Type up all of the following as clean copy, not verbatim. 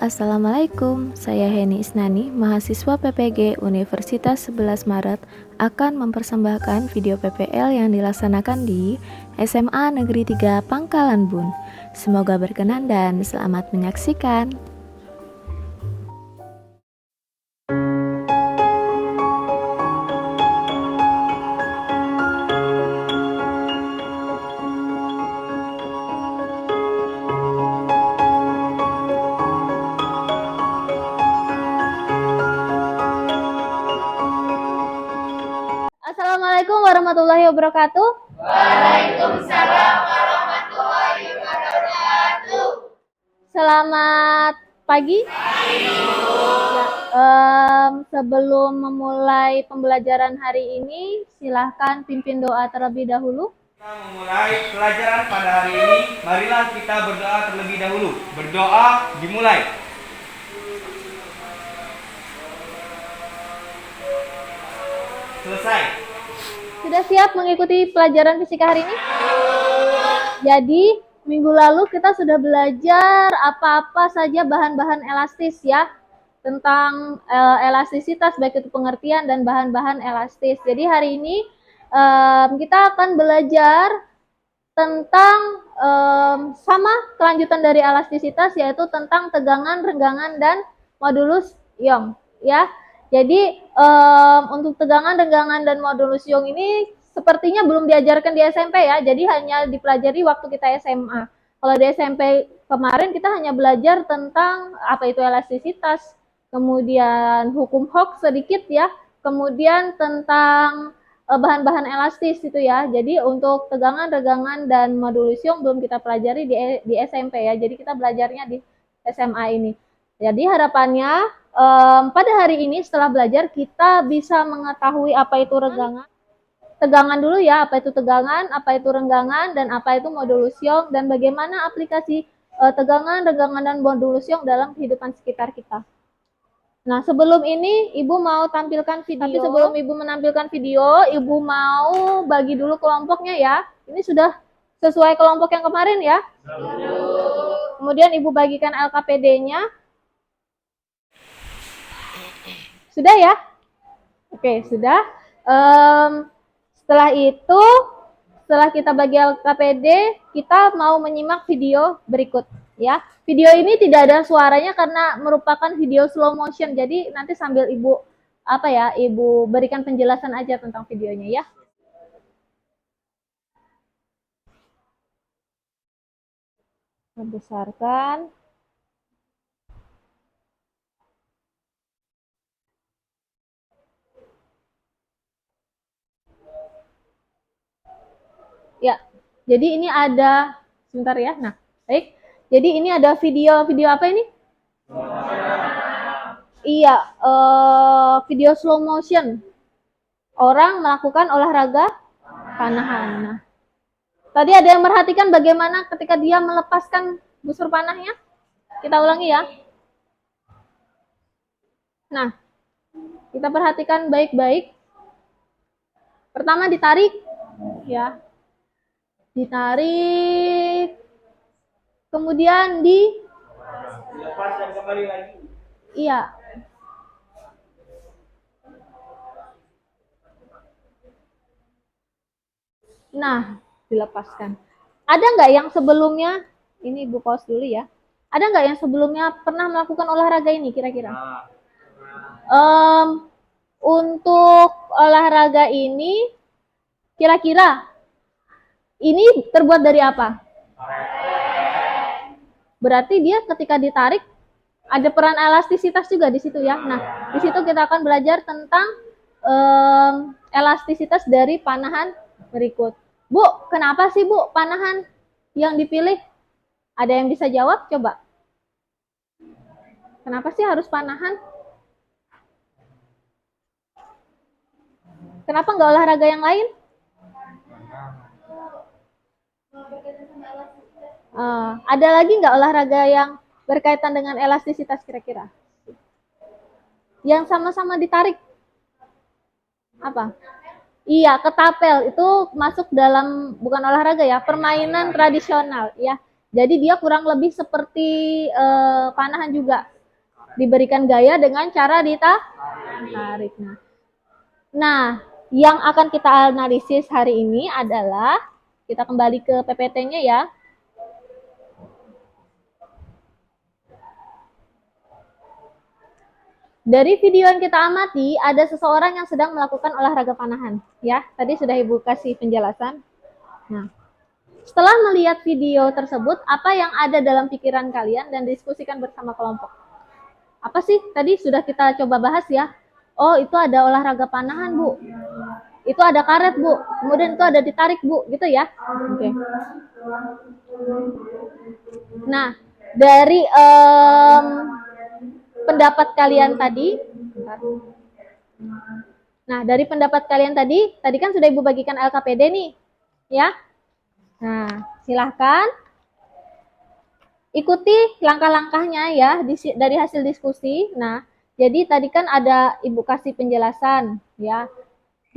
Assalamualaikum. Saya Heni Isnani, mahasiswa PPG Universitas 11 Maret, akan mempersembahkan video PPL yang dilaksanakan di SMA Negeri 3 Pangkalan Bun. Semoga berkenan dan selamat menyaksikan. Assalamualaikum warahmatullahi wabarakatuh. Waalaikumsalam warahmatullahi wabarakatuh. Selamat pagi. Sebelum memulai pembelajaran hari ini, silahkan pimpin doa terlebih dahulu. Kita memulai pelajaran pada hari ini. Marilah kita berdoa terlebih dahulu. Berdoa dimulai. Selesai. Sudah siap mengikuti pelajaran fisika hari ini? Jadi, minggu lalu kita sudah belajar apa-apa saja bahan-bahan elastis ya. Tentang elastisitas, baik itu pengertian dan bahan-bahan elastis. Jadi hari ini kita akan belajar tentang sama kelanjutan dari elastisitas, yaitu tentang tegangan, renggangan, dan modulus Young ya. Jadi untuk tegangan, renggangan, dan modulus Young ini sepertinya belum diajarkan di SMP ya, jadi hanya dipelajari waktu kita SMA. Kalau di SMP kemarin kita hanya belajar tentang apa itu elastisitas, kemudian hukum Hooke sedikit ya, kemudian tentang bahan-bahan elastis itu ya. Jadi untuk tegangan, regangan, dan modulus Young belum kita pelajari di SMP ya. Jadi kita belajarnya di SMA ini. Jadi harapannya pada hari ini setelah belajar kita bisa mengetahui apa itu regangan. Tegangan dulu ya, apa itu tegangan, apa itu renggangan, dan apa itu modulus Young, dan bagaimana aplikasi tegangan, regangan, dan modulus Young dalam kehidupan sekitar kita. Nah, sebelum ini Ibu mau tampilkan video. Tapi sebelum Ibu menampilkan video, Ibu mau bagi dulu kelompoknya ya. Ini sudah sesuai kelompok yang kemarin ya. Kemudian Ibu bagikan LKPD-nya. Sudah ya? Oke, sudah. Setelah itu, setelah kita bagi LKPD, kita mau menyimak video berikut ya. Video ini tidak ada suaranya karena merupakan video slow motion. Jadi nanti sambil Ibu Ibu berikan penjelasan aja tentang videonya ya. Membesarkan. Ya. Jadi ini ada sebentar ya. Nah, baik. Jadi ini ada video apa ini? Iya, video slow motion. Orang melakukan olahraga panahan. Nah, tadi ada yang merhatikan bagaimana ketika dia melepaskan busur panahnya? Kita ulangi ya. Nah, kita perhatikan baik-baik. Pertama ditarik, ya. Ditarik. Kemudian dilepaskan kembali lagi. Iya. Nah, dilepaskan. Ada nggak yang sebelumnya, ini Ibu pause dulu ya. Ada nggak yang sebelumnya pernah melakukan olahraga ini kira-kira? Untuk olahraga ini, kira-kira ini terbuat dari apa? Berarti dia ketika ditarik, ada peran elastisitas juga di situ ya. Nah, di situ kita akan belajar tentang elastisitas dari panahan berikut. Bu, kenapa sih Bu panahan yang dipilih? Ada yang bisa jawab? Coba. Kenapa sih harus panahan? Kenapa nggak olahraga yang lain? Ada lagi nggak olahraga yang berkaitan dengan elastisitas kira-kira? Yang sama-sama ditarik? Apa? Iya, ketapel itu masuk dalam bukan olahraga ya, permainan tradisional ya. Jadi dia kurang lebih seperti panahan juga. Diberikan gaya dengan cara ditarik. Nah, yang akan kita analisis hari ini adalah, kita kembali ke PPT-nya ya. Dari video yang kita amati, ada seseorang yang sedang melakukan olahraga panahan. Ya, tadi sudah Ibu kasih penjelasan. Nah, setelah melihat video tersebut, apa yang ada dalam pikiran kalian dan diskusikan bersama kelompok? Apa sih? Tadi sudah kita coba bahas ya. Oh, itu ada olahraga panahan, Bu. Itu ada karet, Bu. Kemudian itu ada ditarik, Bu. Gitu ya. Oke. Nah, dari pendapat kalian tadi. Nah, dari pendapat kalian tadi kan sudah Ibu bagikan LKPD nih. Ya. Nah, silahkan ikuti langkah-langkahnya ya dari hasil diskusi. Nah, jadi tadi kan ada Ibu kasih penjelasan ya,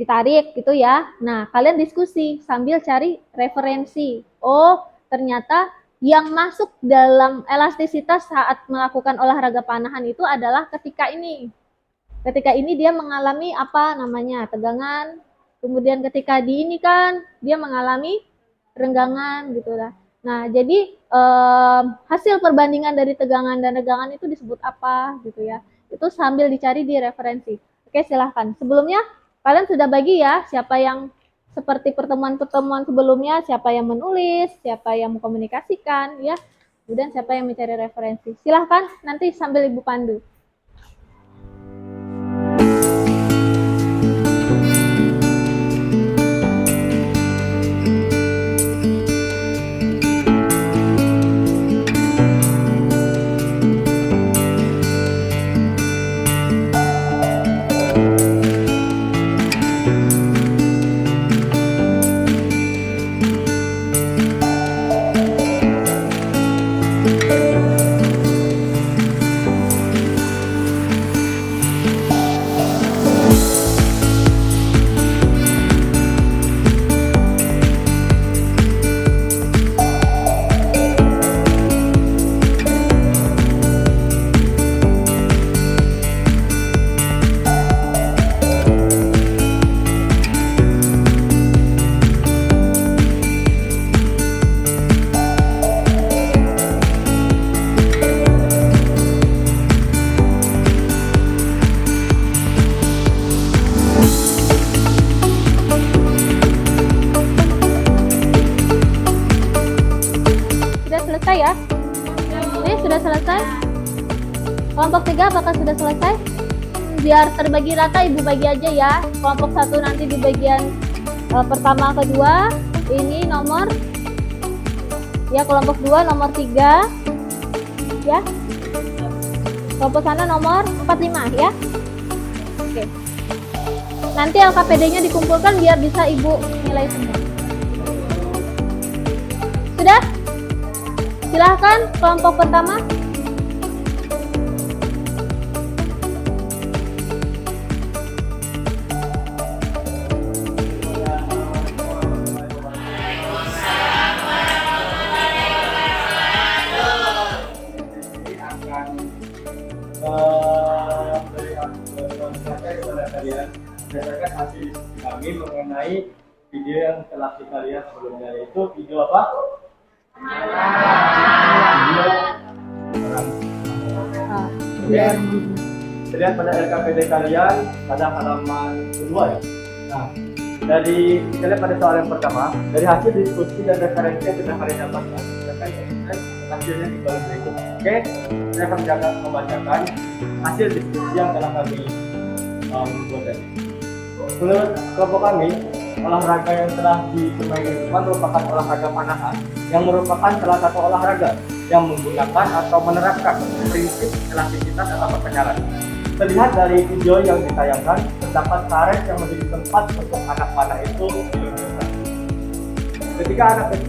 ditarik gitu ya. Nah, kalian diskusi sambil cari referensi. Oh, ternyata yang masuk dalam elastisitas saat melakukan olahraga panahan itu adalah ketika ini. Ketika ini dia mengalami apa namanya? Tegangan. Kemudian ketika di ini kan dia mengalami renggangan gitu lah. Nah, jadi hasil perbandingan dari tegangan dan renggangan itu disebut apa gitu ya. Itu sambil dicari di referensi. Oke, silahkan. Sebelumnya kalian sudah bagi ya siapa yang seperti pertemuan-pertemuan sebelumnya, siapa yang menulis, siapa yang mengkomunikasikan ya. Kemudian siapa yang mencari referensi. Silahkan nanti sambil Ibu pandu. Selesai ya? Ini sudah selesai? Kelompok 3 apakah sudah selesai? Biar terbagi rata Ibu bagi aja ya. Kelompok 1 nanti di bagian pertama, kedua. Ini nomor ya, kelompok 2 nomor 3 ya. Kelompok sana nomor 45 ya. Oke. Nanti LKPD-nya dikumpulkan biar bisa Ibu nilai semua. Sudah? Silahkan kelompok pertama. Berdasarkan hasil kami mengenai video yang telah kita lihat sebelumnya, yaitu video apa? Terlihat pada LKPD kalian pada halaman kedua ya. Nah, dari kita lihat pada soal yang pertama, dari hasil diskusi dan referensi yang sudah kalian dapatkan, hasilnya di kolom berikut. Oke, saya akan membacakan hasil diskusi yang telah kami buat tadi. Menurut kelompok kami, olahraga yang telah dimainkan depan merupakan olahraga panahan yang merupakan salah satu olahraga yang menggunakan atau menerapkan prinsip elastisitas atau perpenyaran. Terlihat dari video yang ditayangkan, terdapat karet yang menjadi tempat untuk anak panah itu diluncurkan. Ketika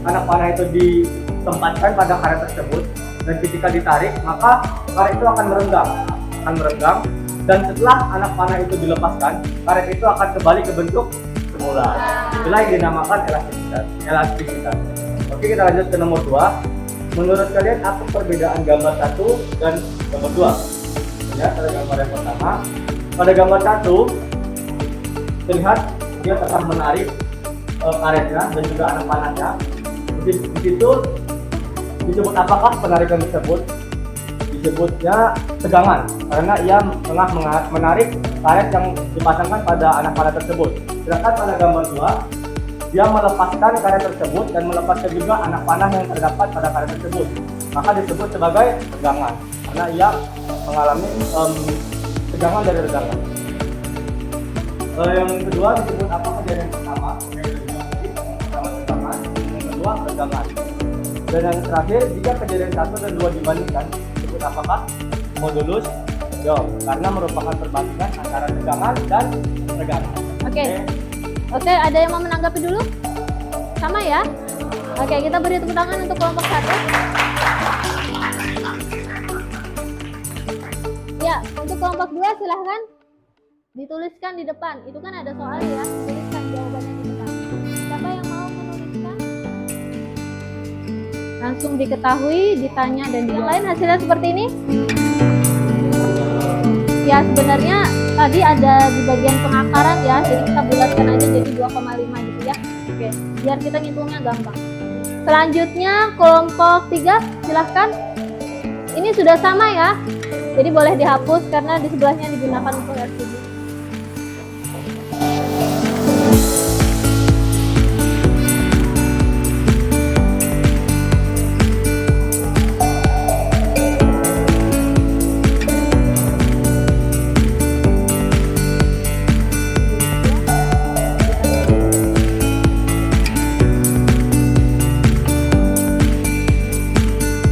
anak panah itu ditempatkan pada karet tersebut dan ketika ditarik, maka karet itu akan merenggang, dan setelah anak panah itu dilepaskan, karet itu akan kembali ke bentuk semula. Itulah yang dinamakan elastisitas. Oke, kita lanjut ke nomor 2. menurut kalian apa perbedaan gambar 1 dan gambar 2? Ya, pada gambar yang pertama, pada gambar 1 terlihat dia tetap menarik karetnya dan juga anak panahnya. Di situ disebut apakah penarikan tersebut? Disebutnya tegangan karena ia tengah menarik karet yang dipasangkan pada anak panah tersebut. Sedangkan pada gambar 2 dia melepaskan karet tersebut dan melepaskan juga anak panah yang terdapat pada karet tersebut. Maka disebut sebagai tegangan karena ia mengalami tegangan dari regangan. Yang kedua disebut apa kejadian pertama? Pertama tegangan, yang kedua regangan. Dan yang terakhir jika kejadian 1 dan 2 dibandingkan disebut apakah? Modulus Young karena merupakan perbandingan antara tegangan dan regangan. Oke, ada yang mau menanggapi dulu? Sama ya? Oke, kita beri tepuk tangan untuk kelompok 1. Ya, untuk kelompok 2 silahkan dituliskan di depan. Itu kan ada soal ya, tuliskan jawabannya di depan. Siapa yang mau menuliskan? Langsung diketahui, ditanya, dan yang lain hasilnya seperti ini? Ya, sebenarnya tadi ada di bagian pengakaran ya, jadi kita bulatkan aja jadi 2,5 gitu ya. Oke, biar kita ngitungnya gampang. Selanjutnya kelompok 3 silahkan. Ini sudah sama ya, jadi boleh dihapus karena di sebelahnya digunakan untuk RCD.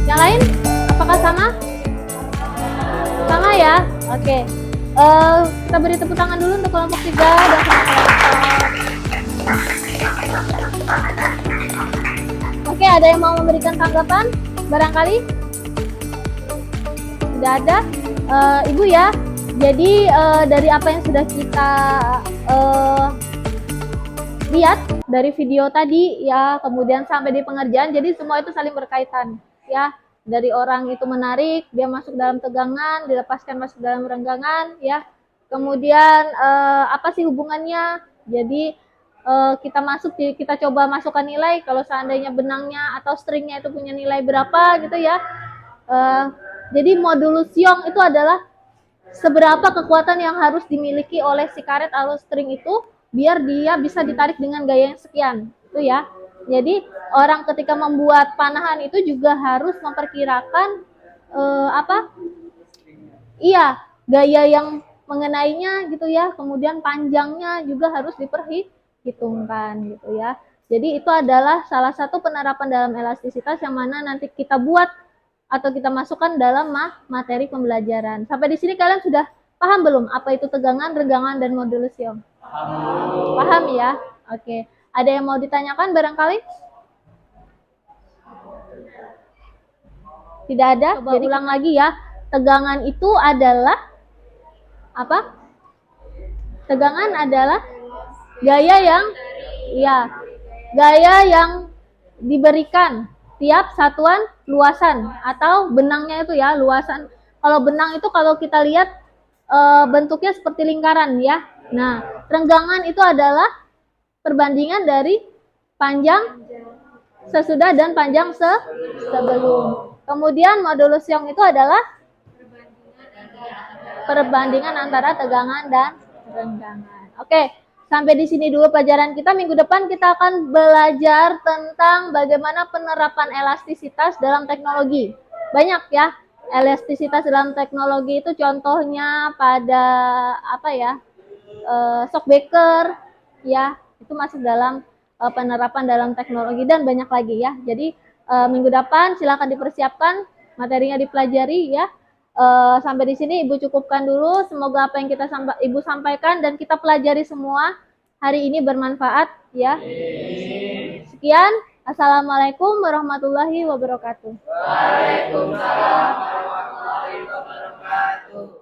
Yang lain, apakah sama? Sama ya? Oke. Kita beri tepuk tangan dulu untuk kelompok 3 dan Oke, ada yang mau memberikan tanggapan? Barangkali? Tidak ada? Ibu ya, jadi dari apa yang sudah kita lihat dari video tadi ya, kemudian sampai di pengerjaan, jadi semua itu saling berkaitan ya. Dari orang itu menarik, dia masuk dalam tegangan, dilepaskan masuk dalam renggangan ya. Kemudian apa sih hubungannya? Jadi kita coba masukkan nilai kalau seandainya benangnya atau stringnya itu punya nilai berapa gitu ya. Jadi modulus Young itu adalah seberapa kekuatan yang harus dimiliki oleh si karet atau string itu biar dia bisa ditarik dengan gaya yang sekian itu ya. Jadi orang ketika membuat panahan itu juga harus memperkirakan Iya, gaya yang mengenainya gitu ya. Kemudian panjangnya juga harus diperhitungkan gitu ya. Jadi itu adalah salah satu penerapan dalam elastisitas yang mana nanti kita buat atau kita masukkan dalam materi pembelajaran. Sampai di sini kalian sudah paham belum apa itu tegangan, regangan, dan modulus Young? Paham ya? Oke. Ada yang mau ditanyakan barangkali? Tidak ada? Coba jadi ulang lagi ya. Tegangan itu adalah apa? Tegangan adalah gaya yang diberikan tiap satuan luasan atau benangnya itu ya, luasan. Kalau benang itu kalau kita lihat bentuknya seperti lingkaran ya. Nah, renggangan itu adalah perbandingan dari panjang sesudah dan panjang sebelum. Kemudian modulus Young itu adalah perbandingan antara tegangan dan renggangan. Oke, sampai di sini dulu pelajaran kita. Minggu depan kita akan belajar tentang bagaimana penerapan elastisitas dalam teknologi. Banyak ya, elastisitas dalam teknologi itu contohnya pada shockbreaker ya. Itu masuk dalam penerapan dalam teknologi dan banyak lagi ya. Jadi minggu depan silakan dipersiapkan materinya dipelajari ya. Sampai di sini Ibu cukupkan dulu. Semoga apa yang Ibu sampaikan dan kita pelajari semua hari ini bermanfaat ya. Sekian. Assalamualaikum warahmatullahi wabarakatuh. Waalaikumsalam warahmatullahi wabarakatuh.